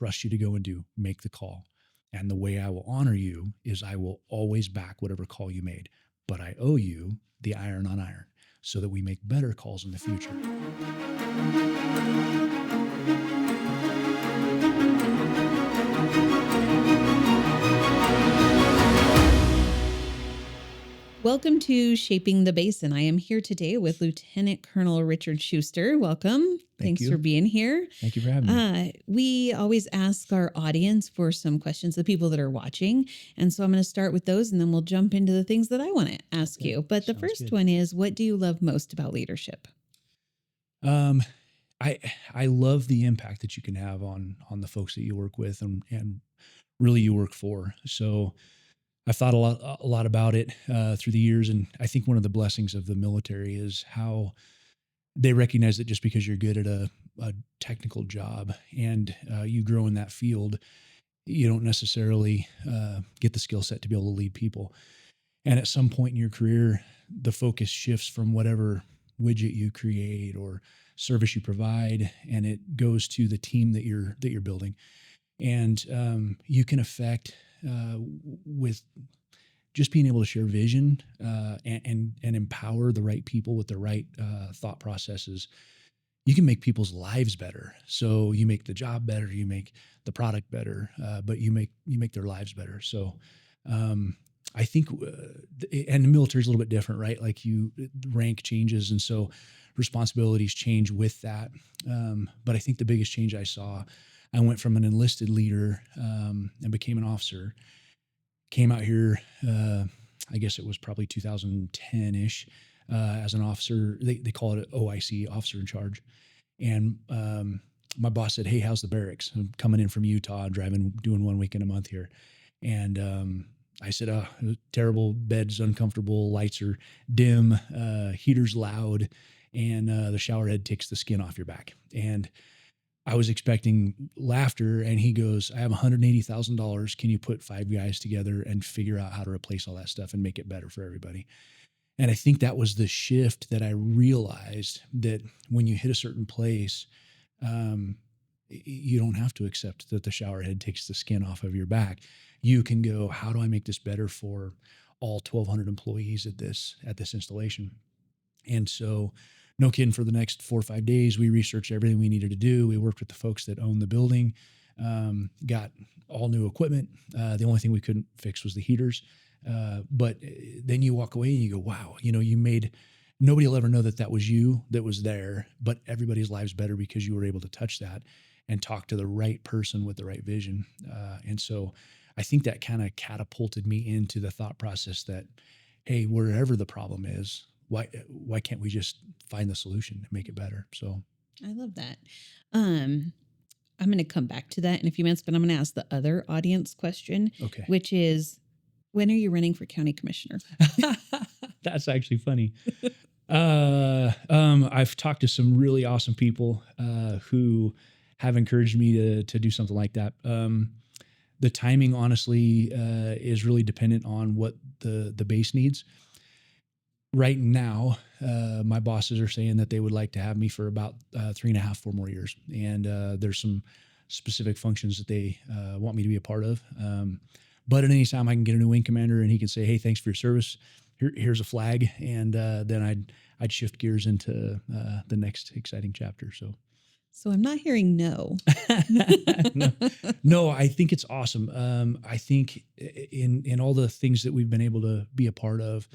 trust you to go and do, make the call. And the way I will honor you is I will always back whatever call you made, but I owe you the iron on iron so that we make better calls in the future. Welcome to Shaping the Basin. I am here today with Lieutenant Colonel Richard Schuster. Welcome. Thanks for being here. Thank you for having me. We always ask our audience for some questions, the people that are watching. And so I'm going to start with those, and then we'll jump into the things that I want to ask you. But the first one is, what do you love most about leadership? I love the impact that you can have on the folks that you work with and really you work for. So I've thought a lot about it through the years, and I think one of the blessings of the military is how they recognize that just because you're good at a technical job and you grow in that field, you don't necessarily get the skill set to be able to lead people. And at some point in your career, the focus shifts from whatever widget you create or service you provide, and it goes to the team that you're building. And you can affect with just being able to share vision and empower the right people with the right thought processes. You can make people's lives better. So you make the job better, you make the product better, but you make their lives better. So I think, and the military is a little bit different, right? Like rank changes, and so responsibilities change with that. But I think the biggest change I saw, I went from an enlisted leader and became an officer. Came out here, I guess it was probably 2010-ish, as an officer. They call it an OIC, officer in charge. And my boss said, "Hey, how's the barracks? I'm coming in from Utah, doing 1 weekend a month here." And I said, terrible, bed's uncomfortable, lights are dim, heater's loud, and the shower head takes the skin off your back. And I was expecting laughter, and he goes, "I have $180,000. Can you put 5 guys together and figure out how to replace all that stuff and make it better for everybody?" And I think that was the shift that I realized, that when you hit a certain place, you don't have to accept that the shower head takes the skin off of your back. You can go, how do I make this better for all 1,200 employees at this installation? And so, no kidding, for the next 4 or 5 days, we researched everything we needed to do. We worked with the folks that own the building, got all new equipment. The only thing we couldn't fix was the heaters. But then you walk away and you go, wow, nobody will ever know that was you that was there, but everybody's lives better because you were able to touch that and talk to the right person with the right vision. And so I think that kind of catapulted me into the thought process that, hey, wherever the problem is, why can't we just find the solution and make it better? So I love that. I'm going to come back to that in a few minutes, but I'm going to ask the other audience question, okay, which is, when are you running for county commissioner? That's actually funny. I've talked to some really awesome people who have encouraged me to do something like that. The timing, honestly, is really dependent on what the base needs. Right now, my bosses are saying that they would like to have me for about 3.5, 4 more years. And there's some specific functions that they want me to be a part of. But at any time, I can get a new wing commander and he can say, "Hey, thanks for your service. Here's a flag." And then I'd shift gears into the next exciting chapter. So I'm not hearing no. No, I think it's awesome. I think in all the things that we've been able to be a part of,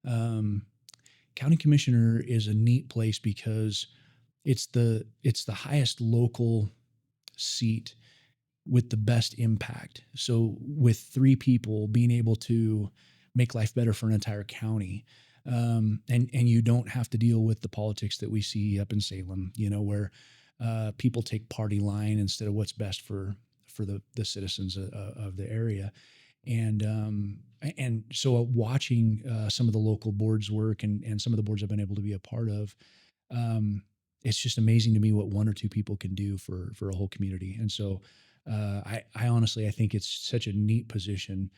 county commissioner is a neat place because it's the highest local seat with the best impact. So with 3 people being able to make life better for an entire county, and you don't have to deal with the politics that we see up in Salem, where people take party line instead of what's best for the citizens of the area. And so watching some of the local boards work and some of the boards I've been able to be a part of, it's just amazing to me what 1 or 2 people can do for a whole community. And so I honestly, I think it's such a neat position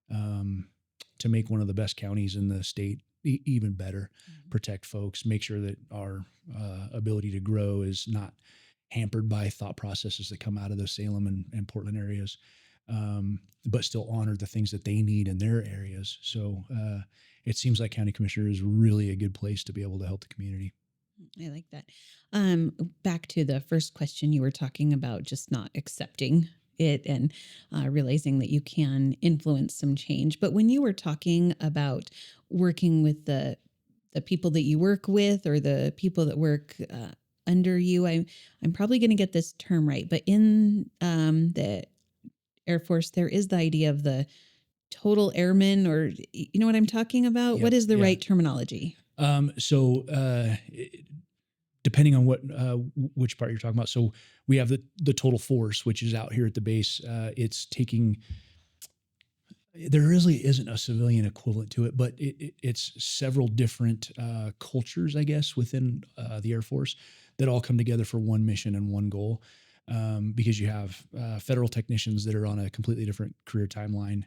to make one of the best counties in the state even better, protect folks, make sure that our ability to grow is not hampered by thought processes that come out of the Salem and Portland areas, but still honor the things that they need in their areas. So it seems like county commissioner is really a good place to be able to help the community. I like that. Back to the first question, you were talking about just not accepting it and realizing that you can influence some change. But when you were talking about working with the people that you work with or the people that work under you, I'm probably going to get this term right, but in the Air Force, there is the idea of the total airman, or you know what I'm talking about? What Yep. is the Yeah. right terminology? So depending on which part you're talking about, so we have the total force, which is out here at the base. It's taking. There really isn't a civilian equivalent to it, but it's several different cultures, I guess, within the Air Force that all come together for one mission and one goal. Because you have federal technicians that are on a completely different career timeline.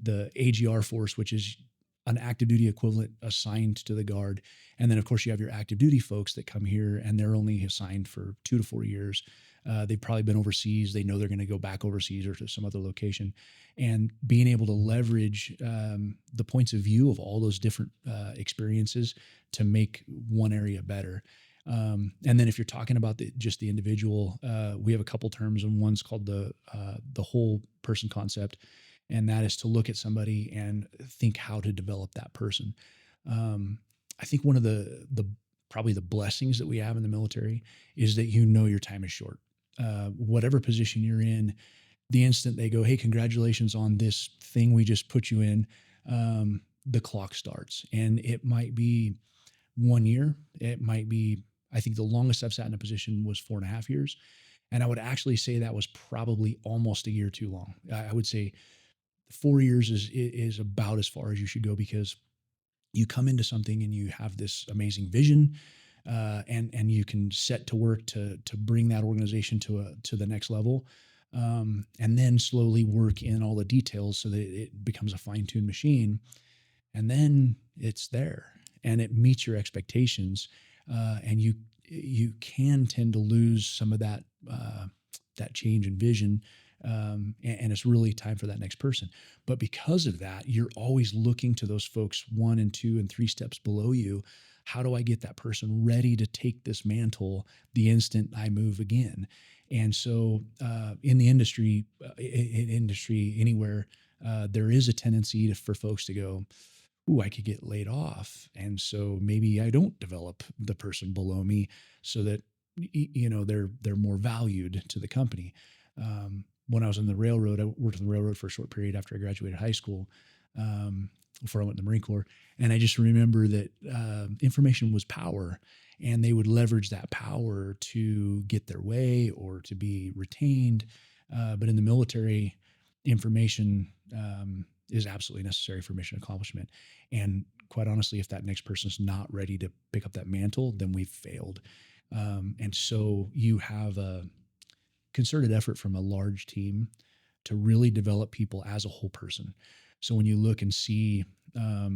The AGR force, which is an active duty equivalent assigned to the Guard. And then, of course, you have your active duty folks that come here and they're only assigned for 2 to 4 years. They've probably been overseas. They know they're going to go back overseas or to some other location. And being able to leverage the points of view of all those different experiences to make one area better. And then if you're talking about just the individual, we have a couple terms, and one's called the whole person concept, and that is to look at somebody and think how to develop that person. I think one of the probably the blessings that we have in the military is that your time is short. Whatever position you're in, the instant they go, "Hey, congratulations on this thing we just put you in," the clock starts, and it might be 1 year. It might be. I think the longest I've sat in a position was 4.5 years, and I would actually say that was probably almost a year too long. I would say 4 years is about as far as you should go, because you come into something and you have this amazing vision, and you can set to work to bring that organization to the next level, and then slowly work in all the details so that it becomes a fine-tuned machine, and then it's there and it meets your expectations, and you can tend to lose some of that change in vision, and it's really time for that next person. But because of that, you're always looking to those folks 1 and 2 and 3 steps below you. How do I get that person ready to take this mantle the instant I move again? And so, in the industry, in industry anywhere, there is a tendency for folks to go, "Ooh, I could get laid off," and so maybe I don't develop the person below me so that they're more valued to the company. When I was in the railroad, I worked in the railroad for a short period after I graduated high school, before I went in the Marine Corps, and I just remember that information was power, and they would leverage that power to get their way or to be retained. But in the military, information is absolutely necessary for mission accomplishment. And quite honestly, if that next person is not ready to pick up that mantle, then we've failed. And so you have a concerted effort from a large team to really develop people as a whole person. So when you look and see, a,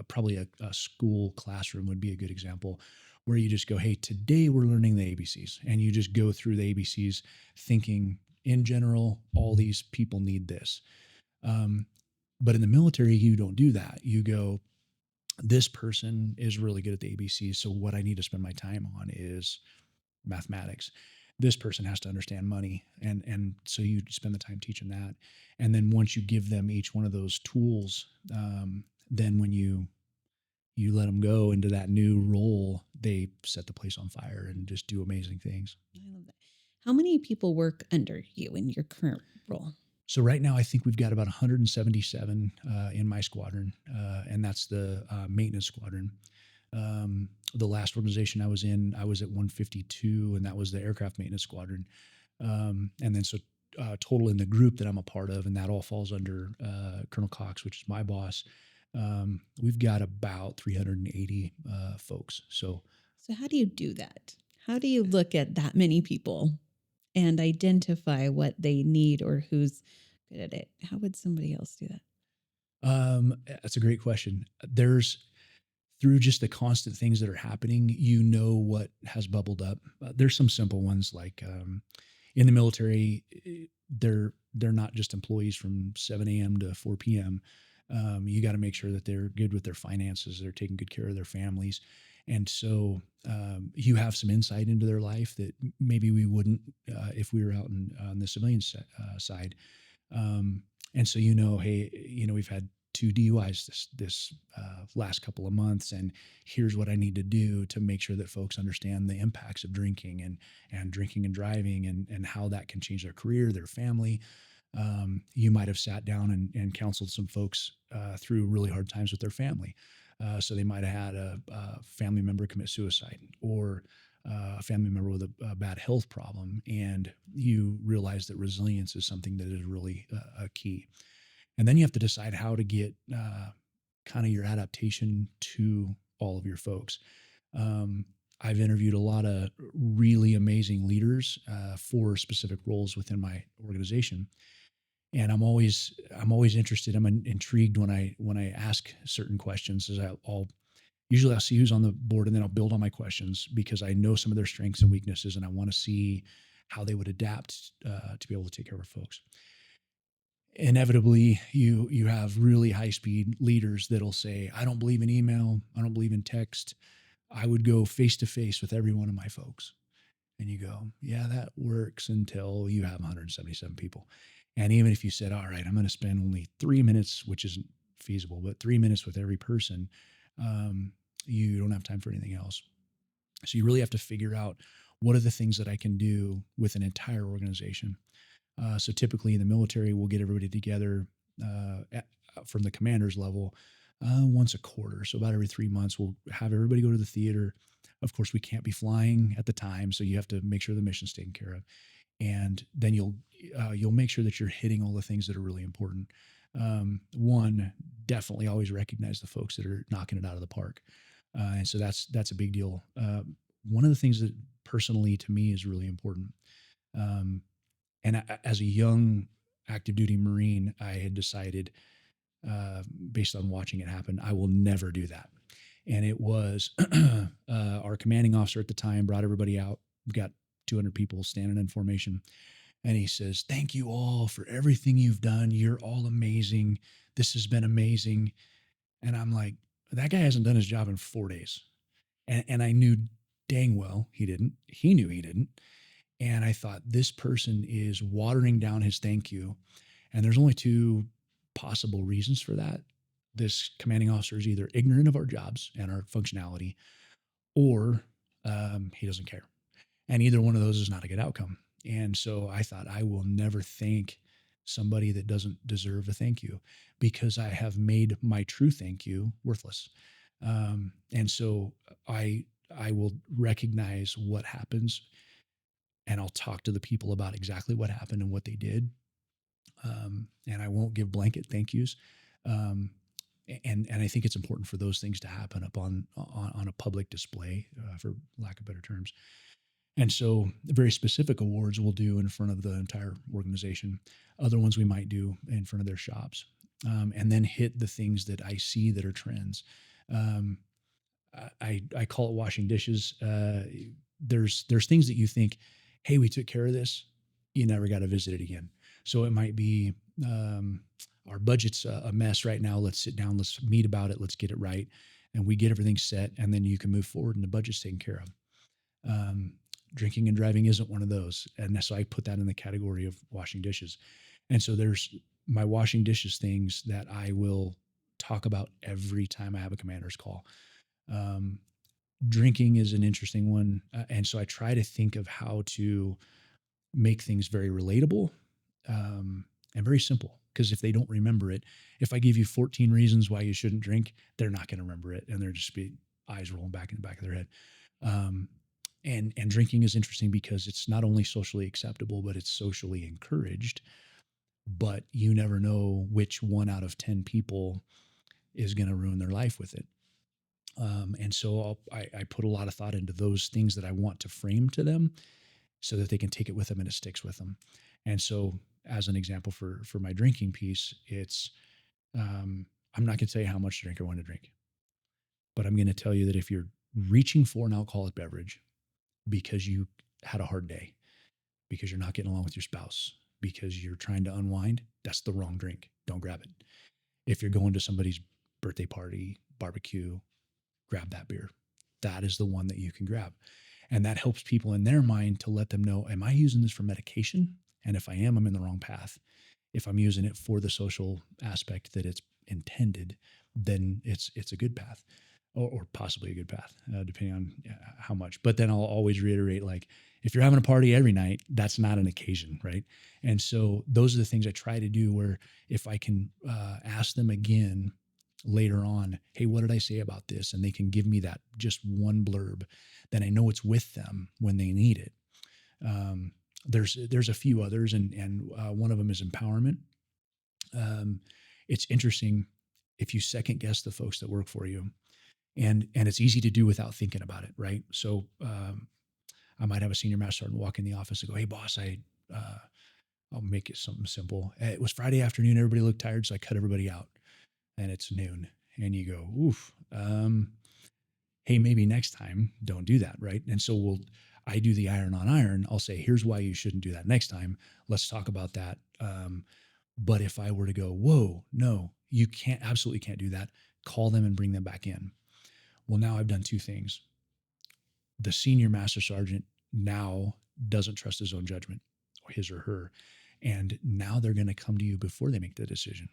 probably a school classroom would be a good example, where you just go, "Hey, today we're learning the ABCs," and you just go through the ABCs thinking, in general, all these people need this. Um, but in the military, you don't do that. You go, "This person is really good at the ABCs, so what I need to spend my time on is mathematics. This person has to understand money," and so you spend the time teaching that. And then once you give them each one of those tools, then when you let them go into that new role, they set the place on fire and just do amazing things. I love that. How many people work under you in your current role? So right now, I think we've got about 177 in my squadron, and that's the maintenance squadron. The last organization I was in, I was at 152, and that was the aircraft maintenance squadron. And then so total in the group that I'm a part of, and that all falls under Colonel Cox, which is my boss. We've got about 380 folks. So So, how do you do that? How do you look at that many people and identify what they need or who's good at it? How would somebody else do that? that's a great question. There's through just the constant things that are happening, you know what has bubbled up. There's some simple ones like in the military, they're not just employees from 7 a.m. to 4 p.m. You got to make sure that they're good with their finances, they're taking good care of their families, and so you have some insight into their life that maybe we wouldn't if we were out on the civilian side. Um, and so hey, we've had two DUIs this last couple of months, and here's what I need to do to make sure that folks understand the impacts of drinking and drinking and driving, and how that can change their career, their family. You might have sat down and counseled some folks through really hard times with their family. So they might have had a family member commit suicide, or a family member with a bad health problem, and you realize that resilience is something that is really a key. And then you have to decide how to get kind of your adaptation to all of your folks. Um, I've interviewed a lot of really amazing leaders for specific roles within my organization, and I'm always interested. I'm intrigued when I ask certain questions. Is I'll see who's on the board, and then I'll build on my questions because I know some of their strengths and weaknesses, and I want to see how they would adapt to be able to take care of folks. Inevitably, you have really high speed leaders that'll say, "I don't believe in email. I don't believe in text. I would go face to face with every one of my folks." And you go, "Yeah, that works until you have 177 people." And even if you said, "All right, I'm going to spend only 3 minutes," which isn't feasible, but 3 minutes with every person, um, you don't have time for anything else. So you really have to figure out, what are the things that I can do with an entire organization. So typically in the military, we'll get everybody together from the commander's level once a quarter. So about every 3 months, we'll have everybody go to the theater. Of course, we can't be flying at the time, so you have to make sure the mission's taken care of, and then you'll make sure that you're hitting all the things that are really important. One, definitely always recognize the folks that are knocking it out of the park, and so that's a big deal. One of the things that personally to me is really important. Um, as a young active duty Marine, I had decided, based on watching it happen, I will never do that. And it was our commanding officer at the time brought everybody out. We got 200 people standing in formation. And he says, "Thank you all for everything you've done. You're all amazing. This has been amazing." And I'm like, that guy hasn't done his job in 4 days. And I knew dang well he didn't. He knew he didn't. And I thought, this person is watering down his thank you. And there's only two possible reasons for that. This commanding officer is either ignorant of our jobs and our functionality, or he doesn't care. And either one of those is not a good outcome. And so I thought, I will never thank somebody that doesn't deserve a thank you, because I have made my true thank you worthless. And so I will recognize what happens, and I'll talk to the people about exactly what happened and what they did. And I won't give blanket thank yous. Um, and I think it's important for those things to happen up on a public display, for lack of better terms. And so, very specific awards we'll do in front of the entire organization. Other ones we might do in front of their shops, and then hit the things that I see that are trends. Um, I call it washing dishes. There's things that you think, "Hey, we took care of this. You never got to visit it again." So it might be, our budget's a mess right now. Let's sit down. Let's meet about it. Let's get it right, and we get everything set, and then you can move forward, and the budget's taken care of. Um, Drinking and driving isn't one of those, and so I put that in the category of washing dishes. And so there's my washing dishes things that I will talk about every time I have a commander's call. Um, Drinking is an interesting one. And so I try to think of how to make things very relatable, and very simple. Because if they don't remember it, if I give you 14 reasons why you shouldn't drink, they're not going to remember it. And they're just be eyes rolling back in the back of their head. Um, and drinking is interesting because it's not only socially acceptable, but it's socially encouraged. But you never know which 1 out of 10 people is going to ruin their life with it. And so I put a lot of thought into those things that I want to frame to them, so that they can take it with them and it sticks with them. And so, as an example for my drinking piece, it's, I'm not going to tell you how much to drink or when to drink. But I'm going to tell you that if you're reaching for an alcoholic beverage because you had a hard day, because you're not getting along with your spouse, because you're trying to unwind, that's the wrong drink. Don't grab it. If you're going to somebody's birthday party, barbecue, grab that beer. That is the one that you can grab. And that helps people in their mind to let them know, am I using this for medication? And if I am, I'm in the wrong path. If I'm using it for the social aspect that it's intended, then it's a good path, or possibly a good path, depending on how much. But then I'll always reiterate, like, if you're having a party every night, that's not an occasion, right? And so those are the things I try to do. Where if I can ask them again later on, hey, what did I say about this? And they can give me that just one blurb, then I know it's with them when they need it. Um, there's a few others, and one of them is empowerment. Um, it's interesting if you second guess the folks that work for you, and it's easy to do without thinking about it, right? So I might have a senior master sergeant walk in the office and go, "Hey, boss, uh, I'll make it something simple. It was Friday afternoon. Everybody looked tired, so I cut everybody out, and it's noon." And you go, "Oof." Hey, maybe next time don't do that, right? And so I do the iron on iron. I'll say, here's why you shouldn't do that next time. Let's talk about that. But if I were to go, whoa, no, you can't, absolutely can't do that, call them and bring them back in. Well, now I've done two things. The senior master sergeant now doesn't trust his own judgment, or his or her. And now they're going to come to you before they make the decision.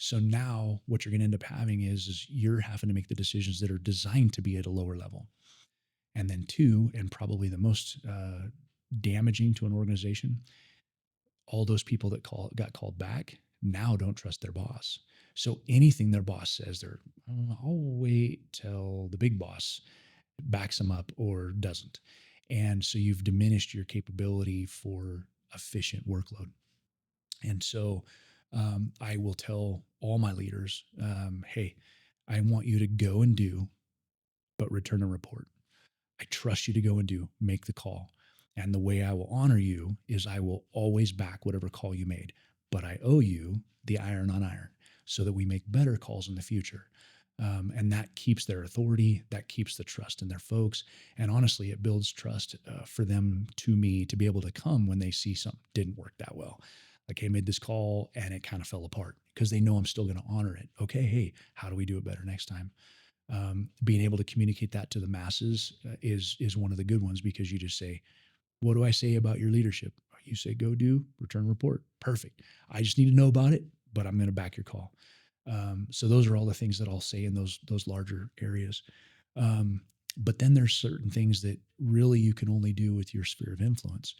So now what you're going to end up having is you're having to make the decisions that are designed to be at a lower level. And then two, and probably the most damaging to an organization, all those people that got called back now don't trust their boss. So anything their boss says, I'll wait till the big boss backs them up or doesn't. And so you've diminished your capability for efficient workload. And so I will tell all my leaders, hey, I want you to go and do, but return a report. I trust you to go and do, make the call. And the way I will honor you is I will always back whatever call you made, but I owe you the iron on iron so that we make better calls in the future. And that keeps their authority, that keeps the trust in their folks. And honestly, it builds trust for them to me to be able to come when they see something didn't work that well. Like, hey, made this call and it kind of fell apart, because they know I'm still going to honor it. Okay, hey, how do we do it better next time? Being able to communicate that to the masses is one of the good ones, because you just say, what do I say about your leadership? You say, go do, return report. Perfect. I just need to know about it, but I'm going to back your call. So those are all the things that I'll say in those larger areas. But then there's certain things that really you can only do with your sphere of influence.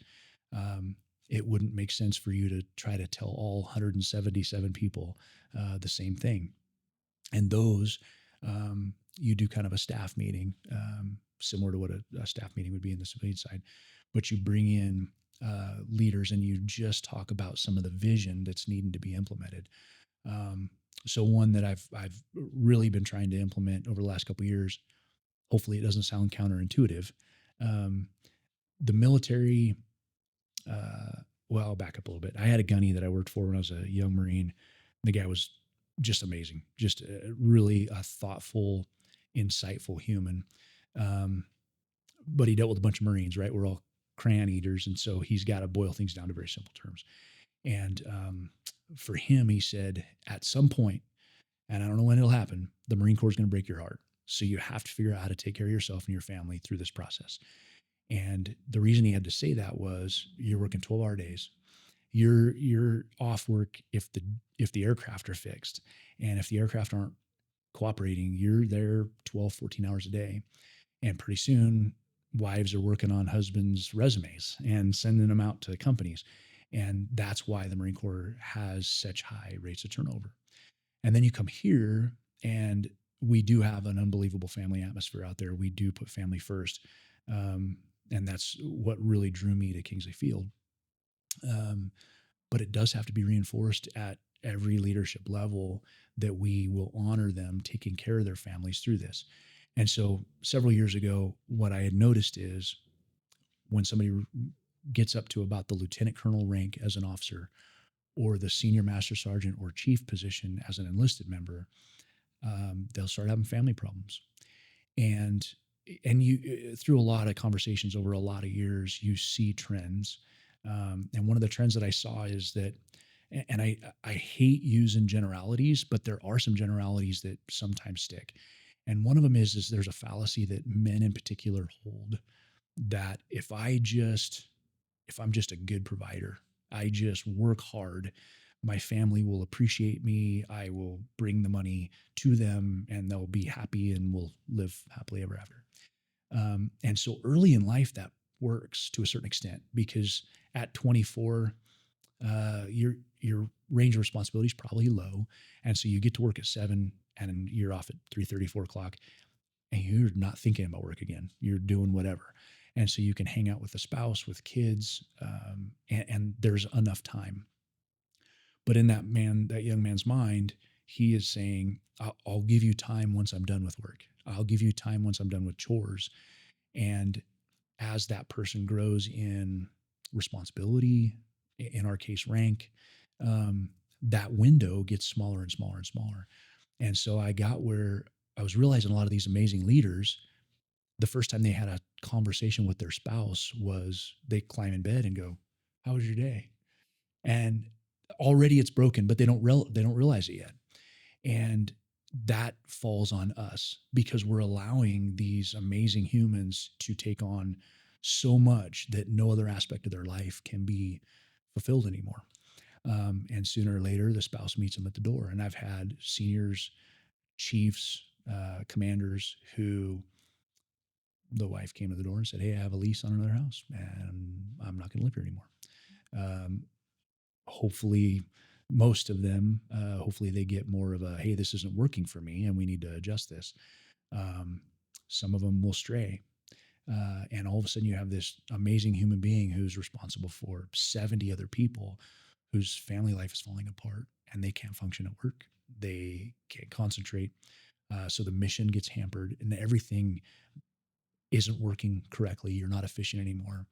It wouldn't make sense for you to try to tell all 177 people the same thing. And those, you do kind of a staff meeting, similar to what a staff meeting would be in the civilian side, but you bring in leaders and you just talk about some of the vision that's needing to be implemented. So one that I've really been trying to implement over the last couple of years, hopefully it doesn't sound counterintuitive. Um, the military, well, I'll back up a little bit. I had a gunny that I worked for when I was a young Marine. The guy was just amazing, just really a thoughtful, insightful human. Um, but he dealt with a bunch of Marines, right? We're all crayon eaters. And so he's got to boil things down to very simple terms. And for him, he said, at some point, and I don't know when it'll happen, the Marine Corps is going to break your heart. So you have to figure out how to take care of yourself and your family through this process. And the reason he had to say that was, you're working 12-hour days. You're off work if the aircraft are fixed. And if the aircraft aren't cooperating, you're there 12, 14 hours a day. And pretty soon, wives are working on husbands' resumes and sending them out to companies. And that's why the Marine Corps has such high rates of turnover. And then you come here, and we do have an unbelievable family atmosphere out there. We do put family first. And that's what really drew me to Kingsley Field. But it does have to be reinforced at every leadership level that we will honor them taking care of their families through this. And so several years ago, what I had noticed is when somebody gets up to about the lieutenant colonel rank as an officer, or the senior master sergeant or chief position as an enlisted member, they'll start having family problems. And you through a lot of conversations over a lot of years, you see trends. And one of the trends that I saw is that, and I hate using generalities, but there are some generalities that sometimes stick. And one of them is there's a fallacy that men in particular hold, that if I'm just a good provider, I just work hard, my family will appreciate me, I will bring the money to them, and they'll be happy and we'll live happily ever after. And so early in life, that works to a certain extent because at 24, your range of responsibility is probably low, and so you get to work at 7 and you're off at 3:30, 4 o'clock, and you're not thinking about work again. You're doing whatever, and so you can hang out with the spouse, with kids, and there's enough time. But in that young man's mind, he is saying, I'll give you time once I'm done with work. I'll give you time once I'm done with chores. And as that person grows in responsibility, in our case, rank, that window gets smaller and smaller and smaller. And so I got where I was realizing a lot of these amazing leaders, the first time they had a conversation with their spouse was they climb in bed and go, "How was your day?" And already it's broken, but they don't realize it yet. And that falls on us because we're allowing these amazing humans to take on so much that no other aspect of their life can be fulfilled anymore. And sooner or later, the spouse meets them at the door. And I've had seniors, chiefs, commanders who the wife came to the door and said, "Hey, I have a lease on another house and I'm not going to live here anymore." Um, Hopefully, most of them, hopefully they get more of a, "Hey, this isn't working for me and we need to adjust this." Um, some of them will stray. And all of a sudden, you have this amazing human being who's responsible for 70 other people whose family life is falling apart and they can't function at work. They can't concentrate. So the mission gets hampered and everything isn't working correctly. You're not efficient anymore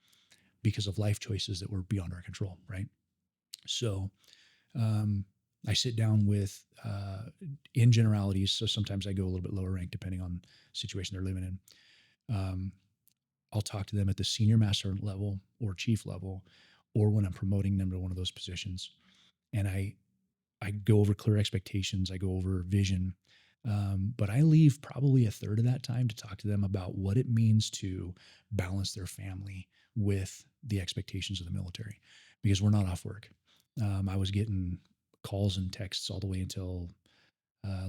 because of life choices that were beyond our control, right? So um, I sit down with, in generalities, so sometimes I go a little bit lower rank depending on the situation they're living in. I'll talk to them at the senior master level or chief level, or when I'm promoting them to one of those positions. And I go over clear expectations, I go over vision, but I leave probably a third of that time to talk to them about what it means to balance their family with the expectations of the military, because we're not off work. I was getting calls and texts all the way until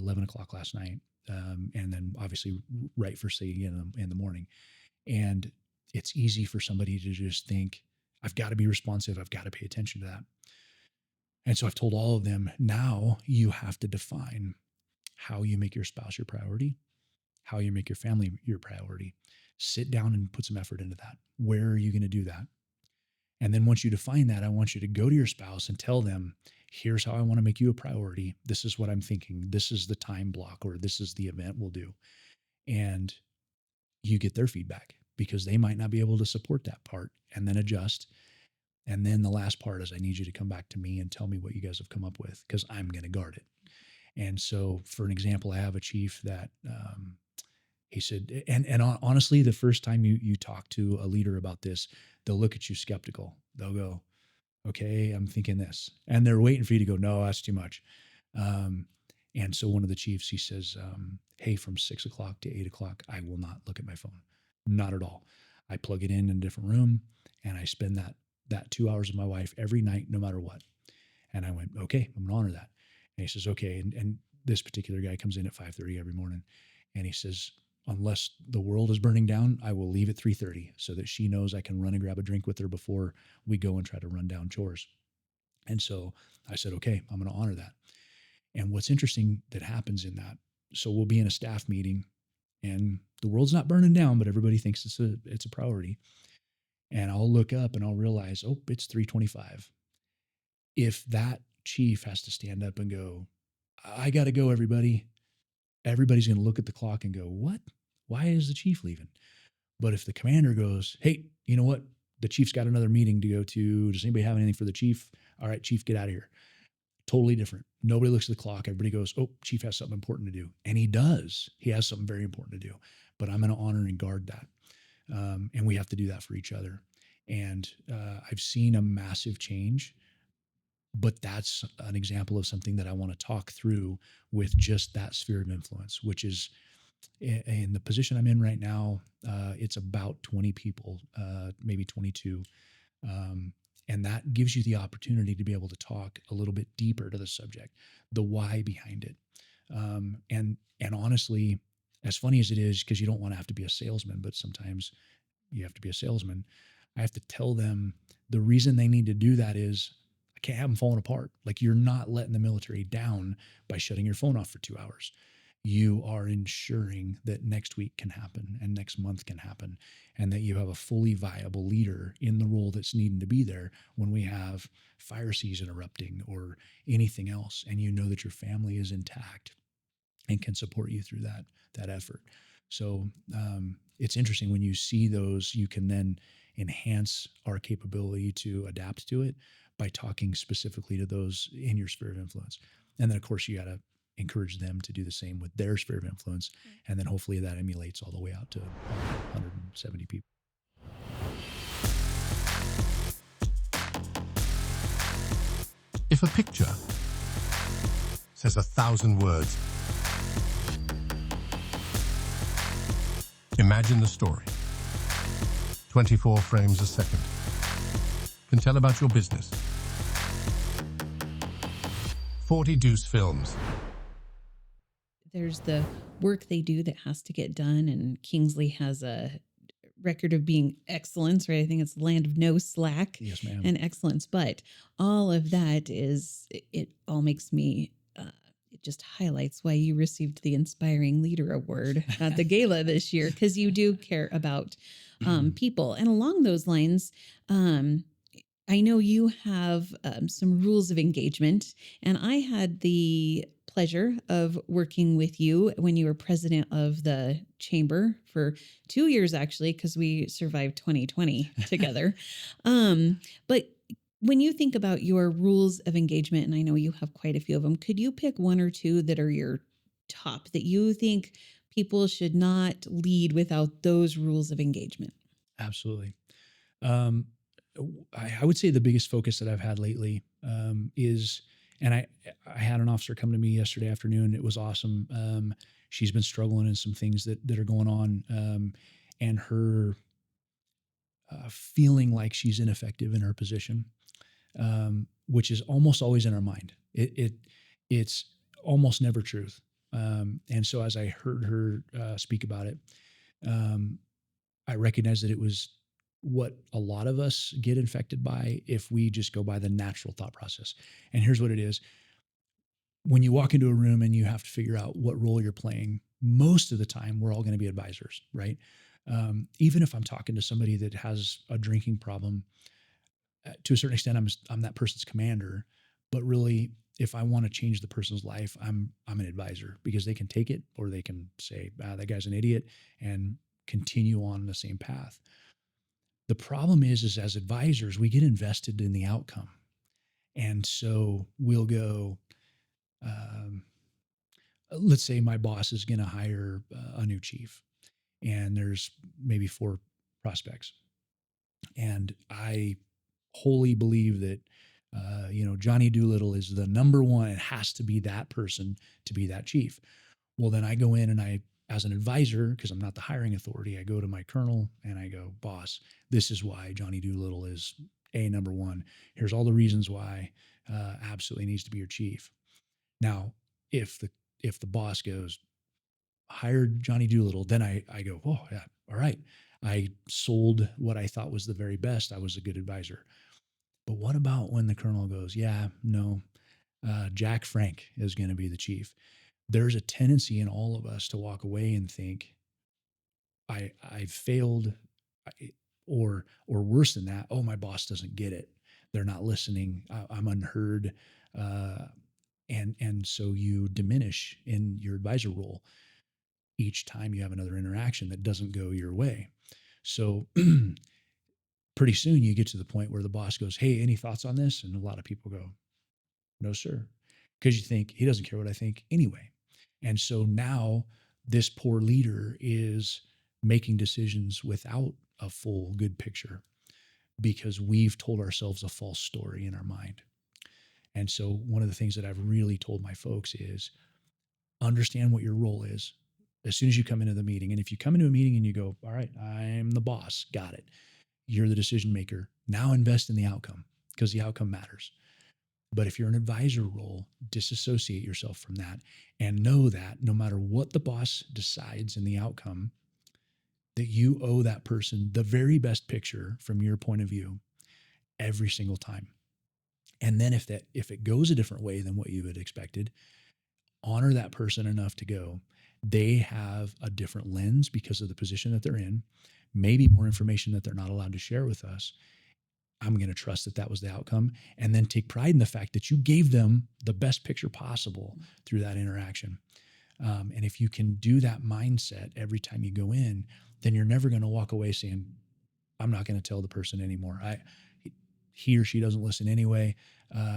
11 o'clock last night. And then obviously right first thing in the morning. And it's easy for somebody to just think, I've got to be responsive. I've got to pay attention to that. And so I've told all of them, now you have to define how you make your spouse your priority, how you make your family your priority. Sit down and put some effort into that. Where are you going to do that? And then once you define that, I want you to go to your spouse and tell them, here's how I want to make you a priority. This is what I'm thinking. This is the time block, or this is the event we'll do. And you get their feedback because they might not be able to support that part, and then adjust. And then the last part is I need you to come back to me and tell me what you guys have come up with because I'm going to guard it. And so, for an example, I have a chief that he said, and honestly, the first time you talk to a leader about this, they'll look at you skeptical. They'll go, "Okay, I'm thinking this," and they're waiting for you to go, "No, that's too much." Um, and so one of the chiefs, he says, "Hey, from 6 o'clock to 8 o'clock, I will not look at my phone, not at all. I plug it in a different room, and I spend that 2 hours with my wife every night, no matter what." And I went, "Okay, I'm gonna honor that." And he says, "Okay." And this particular guy comes in at 5:30 every morning, and he says, "Unless the world is burning down, I will leave at 3:30 so that she knows I can run and grab a drink with her before we go and try to run down chores." And so I said, "Okay, I'm going to honor that." And what's interesting that happens in that, so we'll be in a staff meeting and the world's not burning down, but everybody thinks it's a priority. And I'll look up and I'll realize, oh, it's 3:25. If that chief has to stand up and go, "I got to go, everybody," everybody's going to look at the clock and go, "What? Why is the chief leaving?" But if the commander goes, "Hey, you know what? The chief's got another meeting to go to. Does anybody have anything for the chief? All right, chief, get out of here." Totally different. Nobody looks at the clock. Everybody goes, "Oh, chief has something important to do." And he does. He has something very important to do. but I'm going to honor and guard that. And we have to do that for each other. And I've seen a massive change, but that's an example of something that I want to talk through with just that sphere of influence, which is in the position I'm in right now. It's about 20 people, maybe 22. Um, and that gives you the opportunity to be able to talk a little bit deeper to the subject, the why behind it. And honestly, as funny as it is, because you don't want to have to be a salesman, but sometimes you have to be a salesman. I have to tell them the reason they need to do that is I can't have them falling apart. Like, you're not letting the military down by shutting your phone off for 2 hours. You are ensuring that next week can happen and next month can happen, and that you have a fully viable leader in the role that's needing to be there when we have fire season erupting or anything else, and you know that your family is intact and can support you through that effort. So it's interesting when you see those, you can then enhance our capability to adapt to it by talking specifically to those in your sphere of influence. And then, of course, you got to encourage them to do the same with their sphere of influence. And then hopefully that emulates all the way out to 170 people. If a picture says 1,000 words, imagine the story. 24 frames a second. Can tell about your business. 40 Deuce Films. There's the work they do that has to get done, and Kingsley has a record of being excellence, right? I think it's land of no slack. Yes, ma'am. And excellence. But all of that it all makes me, it just highlights why you received the Inspiring Leader Award at the gala this year, because you do care about people. And along those lines, I know you have some rules of engagement, and I had the pleasure of working with you when you were president of the chamber for 2 years, actually, because we survived 2020 together. But when you think about your rules of engagement, and I know you have quite a few of them, could you pick one or two that are your top that you think people should not lead without those rules of engagement? Absolutely. Um, I would say the biggest focus that I've had lately is, and I had an officer come to me yesterday afternoon. It was awesome. She's been struggling in some things that are going on, and her feeling like she's ineffective in her position, which is almost always in our mind. It's almost never truth. And so as I heard her speak about it, I recognized that it was what a lot of us get infected by if we just go by the natural thought process. And here's what it is. When you walk into a room and you have to figure out what role you're playing, most of the time we're all going to be advisors, right? Even if I'm talking to somebody that has a drinking problem, to a certain extent, I'm that person's commander. But really, if I want to change the person's life, I'm an advisor, because they can take it or they can say, that guy's an idiot, and continue on the same path. The problem is as advisors, we get invested in the outcome. And so we'll go, let's say my boss is going to hire a new chief, and there's maybe 4 prospects. And I wholly believe that, Johnny Doolittle is the number one. It has to be that person to be that chief. Well, then I go in and as an advisor, because I'm not the hiring authority, I go to my colonel and I go, boss, this is why Johnny Doolittle is number one. Here's all the reasons why absolutely needs to be your chief. Now, if the boss goes, hire Johnny Doolittle, then I go, oh yeah, all right. I sold what I thought was the very best. I was a good advisor. But what about when the colonel goes, yeah, no, Jack Frank is going to be the chief? There's a tendency in all of us to walk away and think, I failed, or worse than that, oh, my boss doesn't get it. They're not listening. I'm unheard. And so you diminish in your advisor role each time you have another interaction that doesn't go your way. So pretty soon you get to the point where the boss goes, hey, any thoughts on this? And a lot of people go, no, sir. Because you think he doesn't care what I think anyway. And so now this poor leader is making decisions without a full good picture because we've told ourselves a false story in our mind. And so one of the things that I've really told my folks is understand what your role is as soon as you come into the meeting. And if you come into a meeting and you go, all right, I'm the boss, got it. You're the decision maker. Now invest in the outcome because the outcome matters. But if you're an advisor role, disassociate yourself from that and know that no matter what the boss decides in the outcome, that you owe that person the very best picture from your point of view every single time. And then if it goes a different way than what you had expected, honor that person enough to go, they have a different lens because of the position that they're in, maybe more information that they're not allowed to share with us. I'm going to trust that that was the outcome and then take pride in the fact that you gave them the best picture possible through that interaction. And if you can do that mindset every time you go in, then you're never going to walk away saying, I'm not going to tell the person anymore. He or she doesn't listen anyway.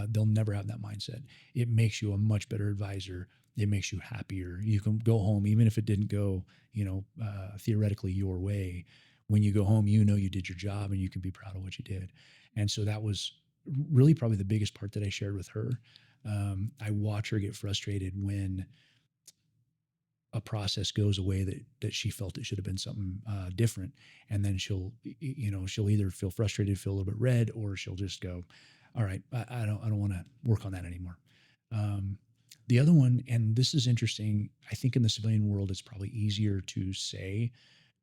They'll never have that mindset. It makes you a much better advisor. It makes you happier. You can go home, even if it didn't go, theoretically your way. When you go home, you know you did your job and you can be proud of what you did. And so that was really probably the biggest part that I shared with her. I watch her get frustrated when a process goes away that she felt it should have been something different. And then she'll either feel frustrated, feel a little bit red, or she'll just go, all right, I don't want to work on that anymore. The other one, and this is interesting, I think in the civilian world, it's probably easier to say,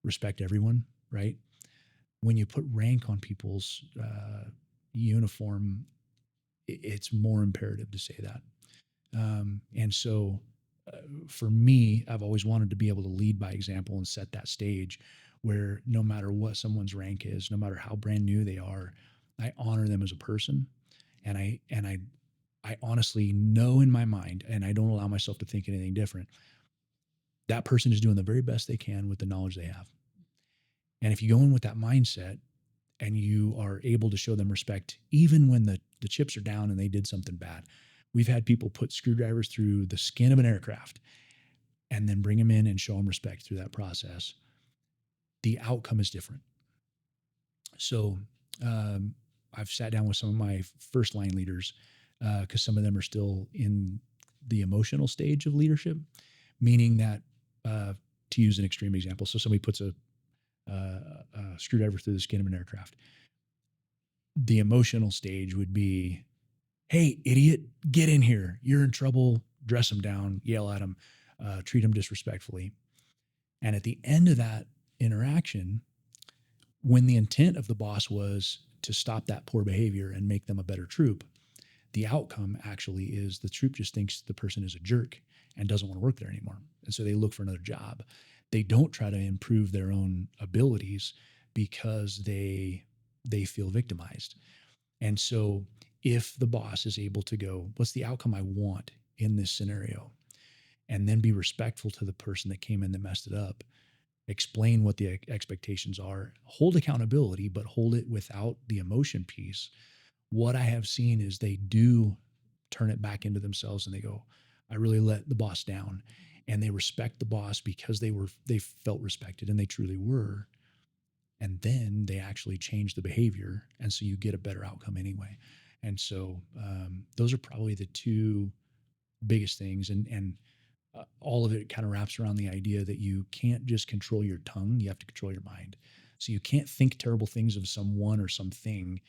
respect everyone, right? When you put rank on people's uniform, it's more imperative to say that. And so for me, I've always wanted to be able to lead by example and set that stage where no matter what someone's rank is, no matter how brand new they are, I honor them as a person. And I honestly know in my mind, and I don't allow myself to think anything different, that person is doing the very best they can with the knowledge they have. And if you go in with that mindset and you are able to show them respect, even when the chips are down and they did something bad, we've had people put screwdrivers through the skin of an aircraft and then bring them in and show them respect through that process. The outcome is different. So I've sat down with some of my first line leaders because some of them are still in the emotional stage of leadership, meaning that, to use an extreme example, so somebody puts a screwdriver through the skin of an aircraft. The emotional stage would be, hey, idiot, get in here. You're in trouble. Dress them down, yell at them, treat them disrespectfully. And at the end of that interaction, when the intent of the boss was to stop that poor behavior and make them a better troop, the outcome actually is the troop just thinks the person is a jerk and doesn't want to work there anymore. And so they look for another job. They don't try to improve their own abilities because they feel victimized. And so if the boss is able to go, what's the outcome I want in this scenario? And then be respectful to the person that came in that messed it up, explain what the expectations are, hold accountability, but hold it without the emotion piece. What I have seen is they do turn it back into themselves and they go, I really let the boss down. And they respect the boss because they felt respected and they truly were. And then they actually change the behavior. And so you get a better outcome anyway. And so those are probably the two biggest things. And all of it kind of wraps around the idea that you can't just control your tongue. You have to control your mind. So you can't think terrible things of someone or something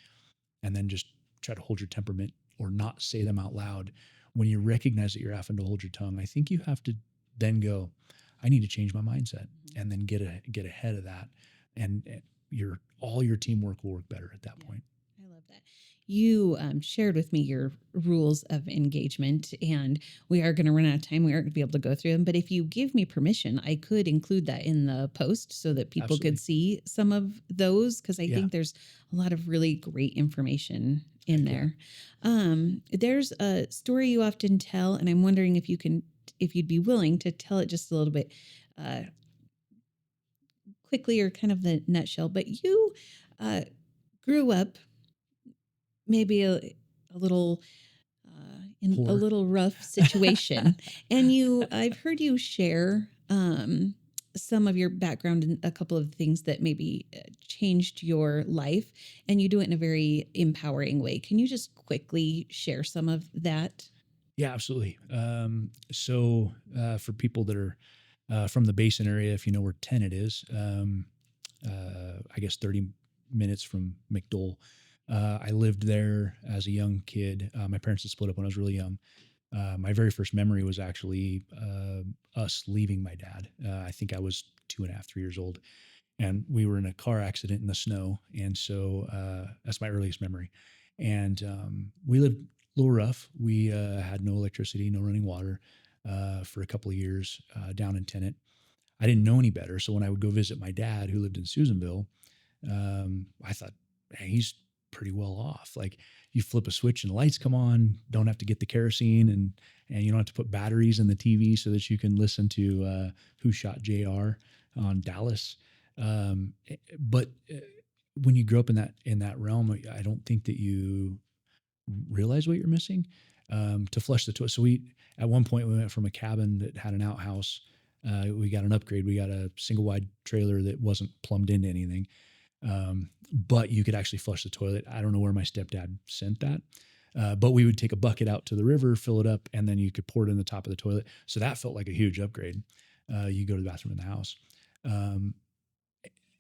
and then just try to hold your temperament or not say them out loud. When you recognize that you're having to hold your tongue, I think you have to then go, I need to change my mindset and then get ahead of that. And all your teamwork will work better at that point. I love that. You shared with me your rules of engagement, and we are going to run out of time. We aren't going to be able to go through them. But if you give me permission, I could include that in the post so that people Absolutely. could see some of those, because I Yeah. think there's a lot of really great information in Heck yeah. there. There's a story you often tell, and I'm wondering if you'd be willing to tell it just a little bit quickly or kind of the nutshell. But you grew up maybe a little in a Poor. little rough situation, and I've heard you share some of your background and a couple of things that maybe changed your life, and you do it in a very empowering way. Can you just quickly share some of that? Yeah, absolutely. For people that are from the Basin area, if you know where Tenet is, I guess 30 minutes from McDowell. I lived there as a young kid. My parents had split up when I was really young. My very first memory was actually us leaving my dad. I think I was 2.5, 3 years old, and we were in a car accident in the snow. And so that's my earliest memory. And we lived a little rough. We had no electricity, no running water for a couple of years down in Tenet. I didn't know any better. So when I would go visit my dad, who lived in Susanville, I thought, hey, he's pretty well off. Like, you flip a switch and the lights come on, don't have to get the kerosene, and you don't have to put batteries in the TV so that you can listen to Who Shot JR on Dallas. But when you grow up in that realm, I don't think that you realize what you're missing. To flush the toilet. So at one point we went from a cabin that had an outhouse. We got an upgrade. We got a single wide trailer that wasn't plumbed into anything. But you could actually flush the toilet. I don't know where my stepdad sent that. But we would take a bucket out to the river, fill it up, and then you could pour it in the top of the toilet. So that felt like a huge upgrade. You go to the bathroom in the house.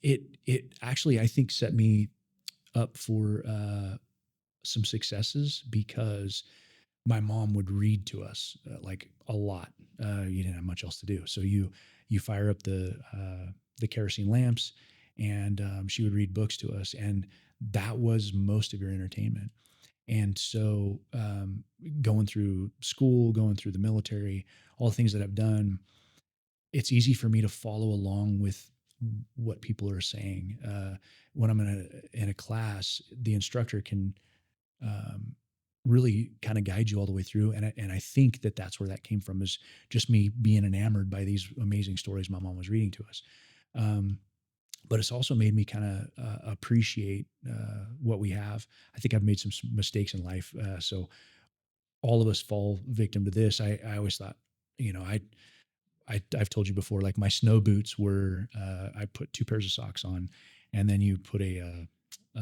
It actually, I think, set me up for some successes because my mom would read to us like a lot. You didn't have much else to do, so you fire up the kerosene lamps, and she would read books to us, and that was most of your entertainment. And so, going through school, going through the military, all the things that I've done, it's easy for me to follow along with what people are saying. When I'm in a class, the instructor can um, really kind of guide you all the way through. And I think that that's where that came from, is just me being enamored by these amazing stories my mom was reading to us. Um, but it's also made me kind of appreciate what we have. I think I've made some mistakes in life. So all of us fall victim to this. I always thought, you know, I've told you before, like, my snow boots were, I put 2 pairs of socks on, and then you put a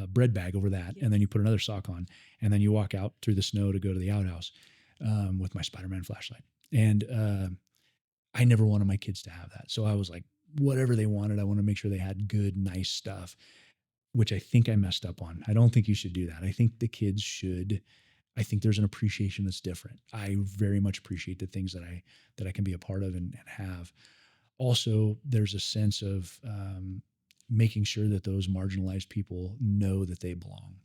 bread bag over that, and then you put another sock on, and then you walk out through the snow to go to the outhouse with my Spider-Man flashlight. And I never wanted my kids to have that. So I was like, whatever they wanted, I want to make sure they had good, nice stuff, which I think I messed up on. I don't think you should do that. I think the kids should. I think there's an appreciation that's different. I very much appreciate the things that I can be a part of and have. Also, there's a sense of making sure that those marginalized people know that they belong.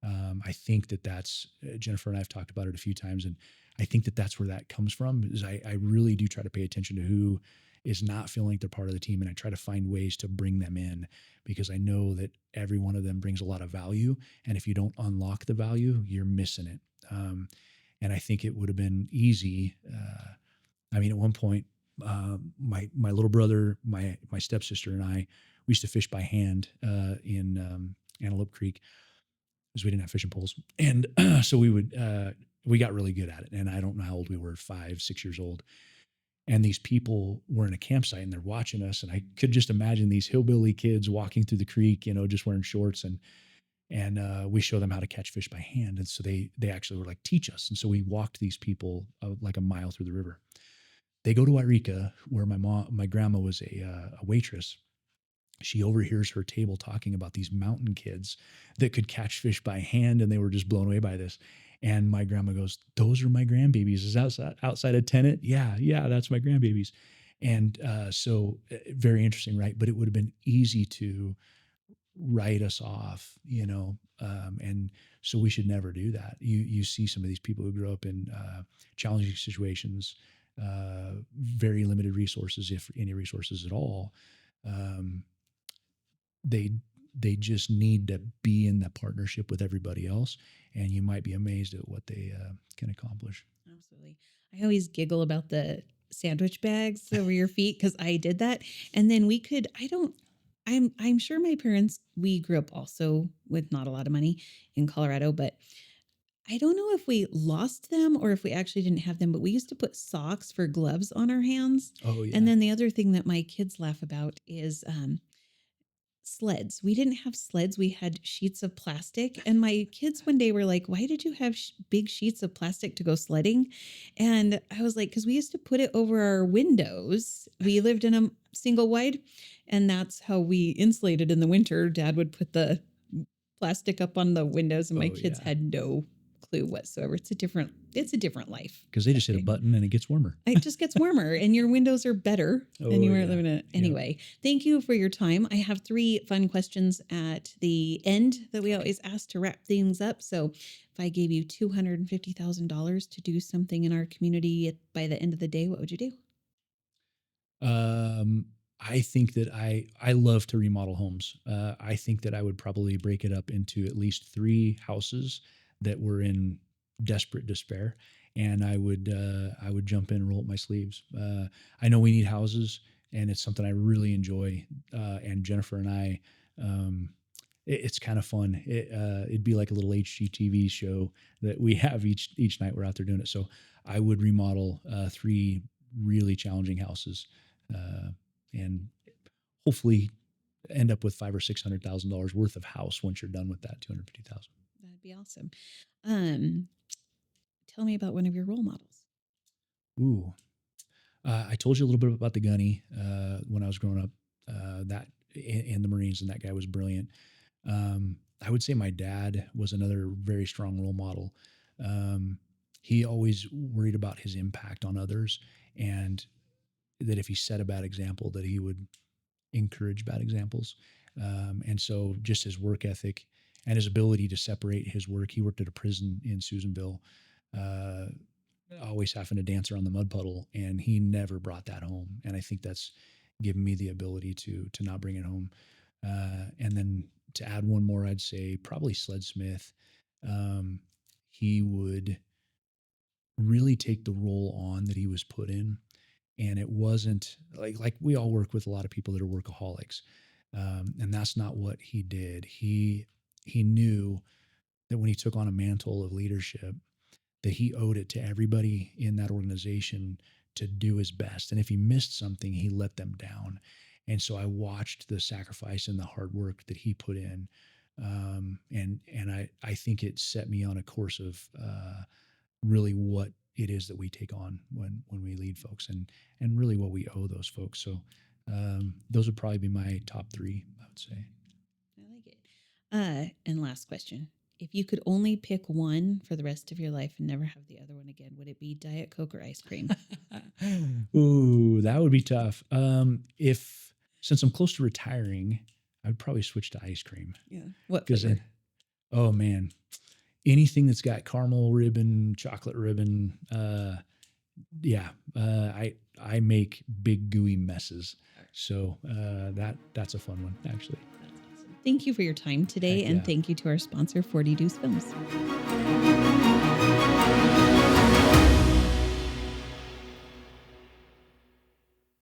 I think that that's Jennifer and I have talked about it a few times, and I think that that's where that comes from. Is I really do try to pay attention to who is not feeling like they're part of the team, and I try to find ways to bring them in, because I know that every one of them brings a lot of value, and if you don't unlock the value, you're missing it. And I think it would have been easy. I mean, at one point, my little brother, my stepsister, and I, we used to fish by hand in Antelope Creek, because we didn't have fishing poles, and so we got really good at it. And I don't know how old we were, 5, 6 years old. And these people were in a campsite and they're watching us, and I could just imagine these hillbilly kids walking through the creek, just wearing shorts, and we show them how to catch fish by hand. And so they actually were like, teach us. And so we walked these people like a mile through the river. They go to Wairika, where my grandma was a waitress. She overhears her table talking about these mountain kids that could catch fish by hand, and they were just blown away by this. And my grandma goes, "Those are my grandbabies. Is outside of Tenet? Yeah, that's my grandbabies." And so very interesting, right? But it would have been easy to write us off, and so we should never do that. You see some of these people who grow up in challenging situations, very limited resources, if any resources at all. Um, they just need to be in that partnership with everybody else, and you might be amazed at what they can accomplish. Absolutely. I always giggle about the sandwich bags over your feet, because I did that. And then we could, I don't, I'm sure my parents, we grew up also with not a lot of money in Colorado, but I don't know if we lost them or if we actually didn't have them, but we used to put socks for gloves on our hands. Oh, And yeah. then the other thing that my kids laugh about is sleds. We didn't have sleds. We had sheets of plastic. And my kids one day were like, "Why did you have big sheets of plastic to go sledding?" And I was like, "Because we used to put it over our windows. We lived in a single wide, and that's how we insulated in the winter. Dad would put the plastic up on the windows, and my Oh, kids yeah. had no clue whatsoever. It's a different life Because they back just hit a then. button and it gets warmer. It just gets warmer and your windows are better and Oh, you weren't yeah. living in it Yep. anyway. Thank you for your time. I have 3 fun questions at the end that we always ask to wrap things up. So if I gave you $250,000 to do something in our community by the end of the day, what would you do? Um, I think that I love to remodel homes. I think that I would probably break it up into at least 3 houses that were in desperate despair, and I would jump in and roll up my sleeves. I know we need houses, and it's something I really enjoy. And Jennifer and I, um, it's kind of fun. It'd be like a little HGTV show that we have each night. We're out there doing it. So I would remodel 3 really challenging houses uh, and hopefully end up with 500 or $600,000 worth of house once you're done with that 250,000. That'd be awesome. Um, Tell me about one of your role models. Ooh, I told you a little bit about the gunny when I was growing up. That in the Marines, and that guy was brilliant. I would say my dad was another very strong role model. Um, he always worried about his impact on others, and that if he set a bad example, that he would encourage bad examples. And so just his work ethic and his ability to separate his work. He worked at a prison in Susanville, uh, always having to dance around the mud puddle, and he never brought that home. And I think that's given me the ability to not bring it home. And then to add one more, I'd say probably Sled Smith. Um, he would really take the role on that he was put in, and it wasn't like we all work with a lot of people that are workaholics, and that's not what he did. He knew that when he took on a mantle of leadership, that he owed it to everybody in that organization to do his best, and if he missed something, he let them down. And so I watched the sacrifice and the hard work that he put in, and I think it set me on a course of really what it is that we take on when we lead folks, and really what we owe those folks. So those would probably be my top 3, I would say. I like it. And last question. If you could only pick one for the rest of your life and never have the other one again, would it be Diet Coke or ice cream? Ooh, that would be tough. If since I'm close to retiring, I'd probably switch to ice cream Yeah. What because flavor? then, oh man, anything that's got caramel ribbon, chocolate ribbon, yeah, I make big gooey messes. So that's a fun one actually. That's awesome. Thank you for your time today, Heck and yeah. thank you to our sponsor, 40 Deuce Films.